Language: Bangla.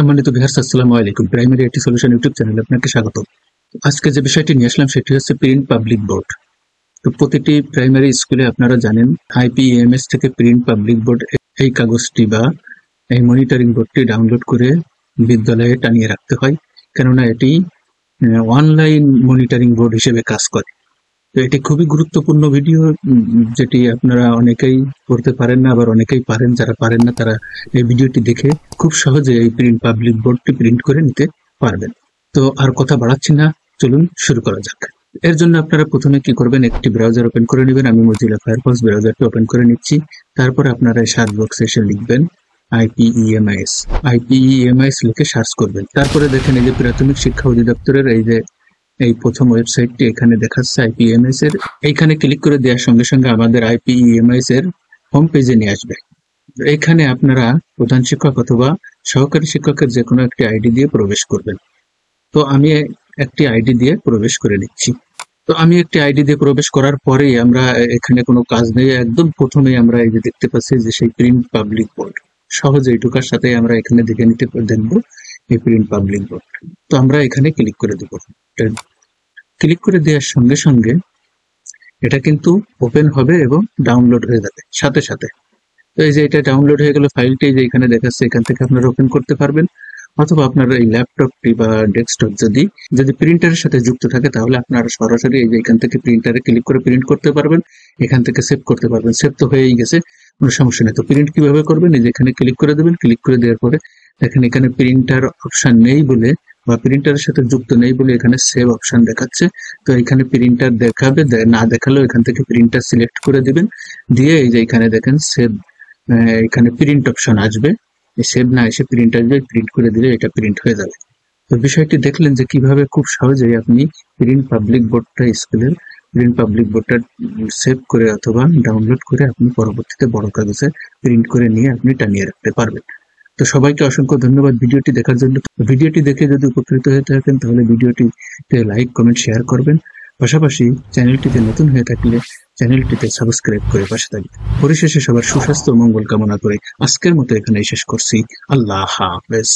সম্মানিত ভিউয়ার্স, আসসালামু আলাইকুম। প্রাইমারি আইটি সলিউশন ইউটিউব চ্যানেলে আপনাকে স্বাগত। আজকে যে বিষয়টি নিয়ে আসলাম সেটি হচ্ছে প্রিন্ট পাবলিক বোর্ড। তো প্রতিটি প্রাইমারি স্কুলে আপনারা জানেন আইপিএমএস থেকে প্রিন্ট পাবলিক বোর্ড এই কাগজটি বা এই মনিটরিং বোর্ডটি ডাউনলোড করে বিদ্যালয়ে টানিয়ে রাখতে হয়, কেননা এটি অনলাইন মনিটরিং বোর্ড হিসেবে কাজ করে। তো এটি খুবই গুরুত্বপূর্ণ ভিডিও, যেটি আপনারা অনেকেই করতে পারেন না, আবার অনেকেই পারেন। যারা পারেন না তারা এই ভিডিওটি দেখে খুব সহজে এই প্রিন্ট পাবলিক বোর্ডটি প্রিন্ট করে নিতে পারবেন। তো আর কথা বাড়াচ্ছি না, চলুন শুরু করা যাক। এর জন্য আপনারা প্রথমে কি করবেন, একটি ব্রাউজার ওপেন করে নেবেন। আমি মজিলা ফায়ারফক্স ব্রাউজারটি ওপেন করে নিচ্ছি। তারপর আপনারা সার্চ বক্সে এসে লিখবেন আইপিইএমআইএস লিখে সার্চ করবেন। তারপরে দেখেন এই যে প্রাথমিক শিক্ষা অধিদপ্তরের এই প্রথম ওয়েবসাইটটি এখানে দেখাচ্ছে আইপিএমএস এর। এইখানে ক্লিক করে দেওয়ার সঙ্গে সঙ্গে আমাদের আইপিএমএস এর হোম পেজে নিয়ে আসবে। এখানে আপনারা প্রধান শিক্ষক অথবা সহকারী শিক্ষকের যে কোনো একটি আইডি দিয়ে প্রবেশ করবেন। তো আমি একটি আইডি দিয়ে প্রবেশ করে নিচ্ছি। তো আমি একটি আইডি দিয়ে প্রবেশ করার পরে আমরা এখানে কোনো কাজ নেই, একদম প্রথমে আমরা এই যে দেখতে পাচ্ছি যে সেই প্রিন্ট পাবলিক বোর্ড, সহজেই ঢোকার সাথে আমরা এখানে দেখবো এই প্রিন্ট পাবলিক বোর্ড। তো আমরা এখানে ক্লিক করে দেবো। ক্লিক করে দেওয়ার সঙ্গে সঙ্গে এটা কিন্তু ওপেন হবে এবং ডাউনলোড হয়ে যাবে সাথে সাথে। তো এই যে এটা ডাউনলোড হয়ে গেল, ফাইলটি যে এখানে দেখাচ্ছে এখান থেকে আপনারা ওপেন করতে পারবেন, অথবা আপনার এই ল্যাপটপটি বা ডেস্কটপ যদি প্রিন্টারের সাথে যুক্ত থাকে তাহলে আপনারা সরাসরি এই যে এখান থেকে প্রিন্টারে ক্লিক করে প্রিন্ট করতে পারবেন, এখান থেকে সেভ করতে পারবেন। সেভ তো হয়েই গেছে, কোনো সমস্যা নেই। তো প্রিন্ট কিভাবে করবেন, এই যে এখানে ক্লিক করে দেবেন। ক্লিক করে দেওয়ার পরে দেখেন এখানে প্রিন্টার অপশন নেই বলে বা প্রিন্টারের সাথে যুক্ত নেই বলে এখানে সেভ অপশন দেখাচ্ছে। তো এখানে প্রিন্টার দেখাবে, না দেখালেও এখান থেকে প্রিন্টার সিলেক্ট করে দিবেন। দিয়ে এই যে এখানে দেখেন সেভ, এখানে প্রিন্ট অপশন আসবে। সেভ না এসে প্রিন্ট আসবে, প্রিন্ট করে দিলে এটা প্রিন্ট হয়ে যাবে। তো বিষয়টি দেখলেন যে কিভাবে খুব সহজেই আপনি প্রিন্ট পাবলিক বোর্ডটা স্কুলের প্রিন্ট পাবলিক বোর্ডটা সেভ করে অথবা ডাউনলোড করে আপনি পরবর্তীতে বড় কাগজে প্রিন্ট করে নিয়ে আপনি টানিয়ে রাখতে পারবেন। তো সবাইকে অসংখ্য ধন্যবাদ ভিডিওটি দেখার জন্য। ভিডিওটি দেখে যদি উপকৃত হয়ে থাকেন তাহলে ভিডিওটিতে লাইক, কমেন্ট, শেয়ার করবেন। পাশাপাশি চ্যানেলটিতে নতুন হয়ে থাকলে চ্যানেলটিতে সাবস্ক্রাইব করে পাশে থাকবেন। পরিশেষে সবার সুস্বাস্থ্য ও মঙ্গল কামনা করে আজকের মতো এখানেই শেষ করছি। আল্লাহ হাফেজ।